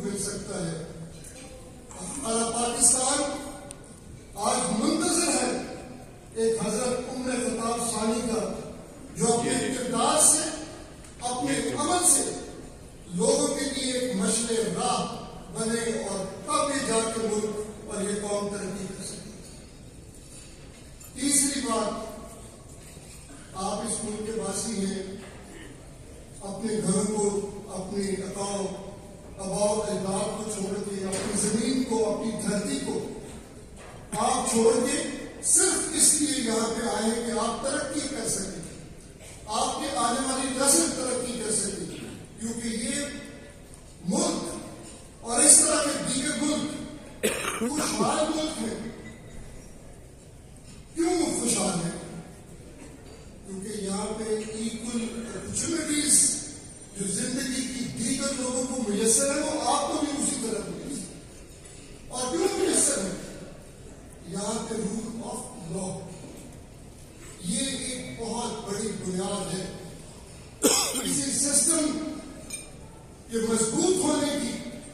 مل سکتا ہے. ہمارا پاکستان آج منتظر ہے ایک حضرت ام خطاب ثانی کا جو اپنے کردار سے اپنے عمل سے لوگوں کے لیے ایک مشعل راہ بنے اور تب یہ جا کے ملک اور یہ قوم ترقی کر سکے. تیسری بات، آپ اس ملک کے واسی ہیں، اپنے گھروں کو، اپنے آباؤ اجداد کو چھوڑ کے، اپنی زمین کو، اپنی دھرتی کو آپ چھوڑ کے صرف اس لیے یہاں پہ آئے کہ آپ ترقی کر سکیں، آپ کے آنے والی نسل ترقی کر سکے. کیونکہ یہ ملک اور اس طرح کے دیگر ملک خوشحال ملک ہیں. کیوں خوشحال ہیں؟ کیونکہ یہاں پہ ایکول اپرچونٹیز جو زندگی کی دیگر لوگوں کو میسر ہے وہ آپ کو بھی اسی طرح ملی. اور کیوں میسر ہے؟ یہاں پہ رول آف لا، یہ ایک بہت بڑی بنیاد ہے. کسی سسٹم کے مضبوط ہونے کی